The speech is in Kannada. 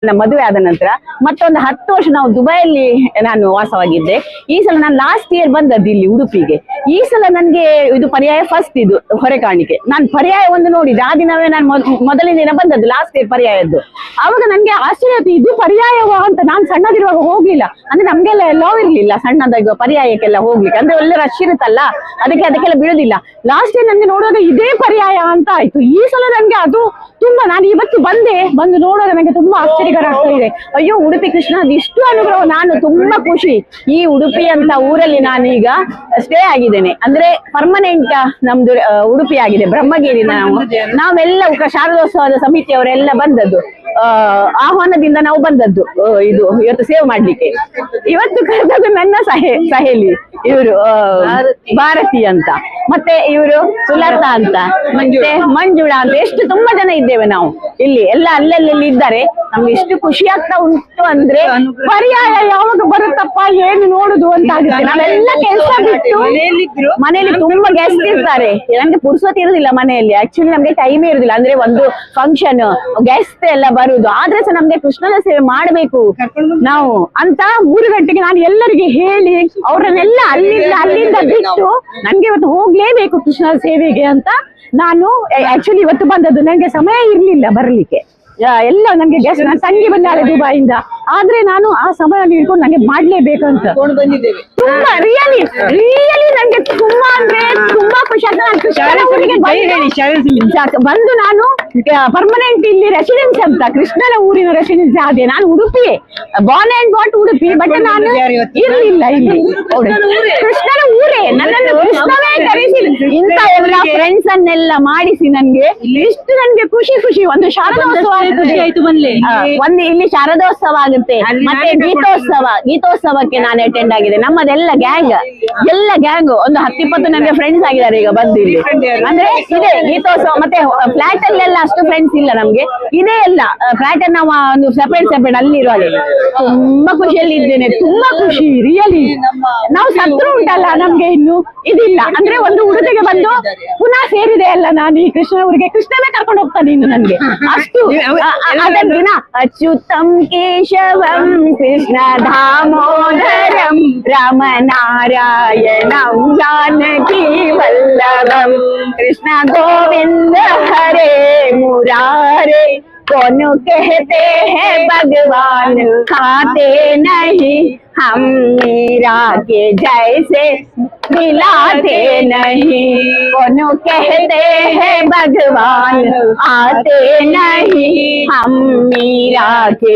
ಮದುವೆ ಆದ ನಂತರ ಮತ್ತೊಂದು 10 ವರ್ಷ ನಾವು ದುಬೈಯಲ್ಲಿ ನಾನು ವಾಸವಾಗಿದ್ದೆ. ಈ ಸಲ ನಾನು ಲಾಸ್ಟ್ ಇಯರ್ ಬಂದದ್ದು ಇಲ್ಲಿ ಉಡುಪಿಗೆ. ಈ ಸಲ ನನ್ಗೆ ಇದು ಪರ್ಯಾಯ ಫಸ್ಟ್ ಇದು ಹೊರೆ ಕಾಣಿಕೆ. ನಾನು ಪರ್ಯಾಯ ಒಂದು ನೋಡಿದೆ, ಆ ದಿನವೇ ನಾನು ಮೊದಲನೇ ದಿನ ಬಂದದ್ದು ಲಾಸ್ಟ್ ಇಯರ್ ಪರ್ಯಾಯದ್ದು. ಆವಾಗ ನನ್ಗೆ ಆಶ್ಚರ್ಯ ಆಯ್ತು, ಇದು ಪರ್ಯಾಯವ ಅಂತ. ನಾನು ಸಣ್ಣದಿರುವಾಗ ಹೋಗ್ಲಿಲ್ಲ, ಅಂದ್ರೆ ನಮ್ಗೆಲ್ಲ ಎಲ್ಲೋ ಇರ್ಲಿಲ್ಲ ಸಣ್ಣದಾಗ ಪರ್ಯಾಯಕ್ಕೆಲ್ಲ ಹೋಗ್ಲಿಕ್ಕೆ, ಅಂದ್ರೆ ಒಳ್ಳೆ ರಶ್ ಇರುತ್ತಲ್ಲ, ಅದಕ್ಕೆಲ್ಲ ಬಿಡುದಿಲ್ಲ. ಲಾಸ್ಟ್ ಇಯರ್ ನನ್ಗೆ ನೋಡುವಾಗ ಇದೇ ಪರ್ಯಾಯ ಅಂತ ಆಯ್ತು. ಈ ಸಲ ನನ್ಗೆ ಅದು ತುಂಬಾ, ನಾನು ಇವತ್ತು ಬಂದು ನೋಡುವಾಗ ನನಗೆ ತುಂಬಾ ಆಶ್ಚರ್ಯಕರ ಆಗ್ತಾ ಇದೆ. ಅಯ್ಯೋ, ಉಡುಪಿ ಕೃಷ್ಣ ಇಷ್ಟು ಅನುಗ್ರಹ. ನಾನು ತುಂಬಾ ಖುಷಿ. ಈ ಉಡುಪಿ ಅಂತ ಊರಲ್ಲಿ ನಾನು ಈಗ ಸ್ಟೇ ಆಗಿದ್ದೇನೆ, ಅಂದ್ರೆ ಪರ್ಮನೆಂಟ್ ನಮ್ದು ಉಡುಪಿ ಆಗಿದೆ. ಬ್ರಹ್ಮಗಿರಿ ನಾವೆಲ್ಲ ಶಾರದೋತ್ಸವದ ಸಮಿತಿಯವರೆಲ್ಲ ಬಂದದ್ದು, ಆಹ್ವಾನದಿಂದ ನಾವು ಬಂದದ್ದು ಇದು ಇವತ್ತು ಸೇವ್ ಮಾಡ್ಲಿಕ್ಕೆ. ಇವತ್ತು ಕರೆದದ್ದು ನನ್ನ ಸಹೇಲಿ ಇವರು ಭಾರತಿ ಅಂತ, ಮತ್ತೆ ಇವರು ಸುಲತಾ ಅಂತ, ಮತ್ತೆ ಮಂಜುಳಾ ಅಂತ. ಎಷ್ಟು ತುಂಬಾ ಜನ ಇದ್ದೇವೆ ನಾವು ಇಲ್ಲಿ, ಎಲ್ಲ ಅಲ್ಲಲ್ಲಿ ಇದ್ದಾರೆ. ನಮ್ಗೆ ಎಷ್ಟು ಖುಷಿ ಆಗ್ತಾ ಉಂಟು ಅಂದ್ರೆ, ಪರ್ಯಾಯ ಯಾವಾಗ ಬರುತ್ತಪ್ಪ ಏನು ನೋಡುದು ಅಂತ ಆಗುತ್ತೆ. ನಾವೆಲ್ಲ ಕೆಲಸ ಬಿಟ್ಟು ಮನೆಯಲ್ಲಿ ತುಂಬಾ ಗೆಸ್ಟ್ ಇರ್ತಾರೆ, ನಮ್ಗೆ ಪುರ್ಸೊತ್ ಇರುದಿಲ್ಲ ಮನೆಯಲ್ಲಿ. ಆಕ್ಚುಲಿ ನಮ್ಗೆ ಟೈಮೇ ಇರುದಿಲ್ಲ, ಅಂದ್ರೆ ಒಂದು ಫಂಕ್ಷನ್ ಗೆಸ್ಟ್ ಎಲ್ಲ ಬರುದು, ಆದ್ರೆ ಸಹ ನಮ್ಗೆ ಕೃಷ್ಣನ ಸೇವೆ ಮಾಡ್ಬೇಕು ನಾವು ಅಂತ 3 ಗಂಟೆಗೆ ನಾನು ಎಲ್ಲರಿಗೆ ಹೇಳಿ ಅವ್ರನ್ನೆಲ್ಲ ಅಲ್ಲಿಂದ ಬಿಟ್ಟು ನನ್ಗೆ ಇವತ್ತು ಹೋಗ್ಲೇಬೇಕು ಕೃಷ್ಣನ ಸೇವೆಗೆ ಅಂತ ನಾನು ಆಕ್ಚುಲಿ ಇವತ್ತು ಬಂದದ್ದು. ನಂಗೆ ಸಮಯ ಇರ್ಲಿಲ್ಲ ಬರ್ಲಿಕ್ಕೆ, ಎಲ್ಲ ನಂಗೆ ಗೆಸ್ಟ್, ನನ್ನ ತಂಗಿ ಬಂದಾಳೆ ದುಬೈಯಿಂದ, ಆದ್ರೆ ನಾನು ಆ ಸಮಯ ಹಿಡ್ಕೊಂಡು ನಂಗೆ ಮಾಡ್ಲೇಬೇಕಂತ ತುಂಬಾ ರಿಯಲಿ ನಂಗೆ ತುಂಬಾ ಅಂದ್ರೆ ತುಂಬಾ ಖುಷಿ ಆಗ್ತದೆ. ಬಂದು ನಾನು ಪರ್ಮನೆಂಟ್ ಇಲ್ಲಿ ರೆಸಿಡೆನ್ಸ್ ಅಂತ ಕೃಷ್ಣನ ಊರಿನ ರೆಸಿಡೆನ್ಸ್ ಆದೆ. ನಾನು ಉಡುಪಿಯೇ, born and brought Udupi, but ನಾನು ಇರ್ಲಿಲ್ಲ ಇಲ್ಲಿ. ಕೃಷ್ಣನ ಊರೇ, ನನ್ನನ್ನು ಕೃಷ್ಣವೇ ಕರೆಸಿ ಇಂತ ಎಲ್ಲ ಫ್ರೆಂಡ್ಸ್ ಅನ್ನೆಲ್ಲ ಮಾಡಿಸಿ ನನ್ಗೆ ಇಷ್ಟು ನನ್ಗೆ ಖುಷಿ. ಒಂದು ಶಾರದೋತ್ಸವ ಒಂದು ಇಲ್ಲಿ ಶಾರದೋತ್ಸವ ಆಗುತ್ತೆ, ಮತ್ತೆ ಗೀತೋತ್ಸವಕ್ಕೆ ನಾನು ಅಟೆಂಡ್ ಆಗಿದೆ. ನಮ್ಮದೆಲ್ಲ ಗ್ಯಾಂಗ್ ಒಂದು 10-20 ನಮ್ಗೆ ಫ್ರೆಂಡ್ಸ್ ಆಗಿದ್ದಾರೆ ಈಗ ಬಂದು ಇಲ್ಲಿ. ಅಂದ್ರೆ ಇದೆ ಗೀತೋತ್ಸವ, ಮತ್ತೆ ಫ್ಲಾಟ್ ಅಲ್ಲೆಲ್ಲ ಅಷ್ಟು ಫ್ರೆಂಡ್ಸ್ ಇಲ್ಲ ನಮ್ಗೆ, ಇದೇ ಎಲ್ಲ ಫ್ಲಾಟ್ ಅನ್ನ ನಾವು ಒಂದು ಸೆಪರೇಟ್ ಅಲ್ಲಿ ಇರುವಾಗ ತುಂಬಾ ಖುಷಿಯಲ್ಲಿ ಇದ್ದೇನೆ. ತುಂಬಾ ಖುಷಿ ರಿಯಲಿ. ನಾವು ಸತ್ರು ಉಂಟಲ್ಲ ನಮ್ಗೆ ಇನ್ನು ಇದಿಲ್ಲ, ಅಂದ್ರೆ ಒಂದು ಉಡುಪಿಗೆ ಬಂದು ಪುನಃ ಸೇರಿದೆ ಅಲ್ಲ ನಾನು ಈ ಕೃಷ್ಣ ಊರಿಗೆ, ಕೃಷ್ಣವೇ ಕರ್ಕೊಂಡು ಹೋಗ್ತಾನೆ ಇನ್ನು ನನ್ಗೆ ಅಷ್ಟು. ದಿನ ಅಚ್ಯುತಂ ಕೇಶವಂ ಕೃಷ್ಣ ದಾಮೋದರಂ ರಾಮನಾರಾಯಣಂ ಜಾನಕಿ ವಲ್ಲಭಂ ಕೃಷ್ಣ ಗೋವಿಂದ ಹರೇ ಮುರಾರೇ कौन कहते हैं भगवान खाते नहीं हम मीरा के जैसे मिलाते नहीं। कौन कहते हैं भगवान आते नहीं हम मीरा के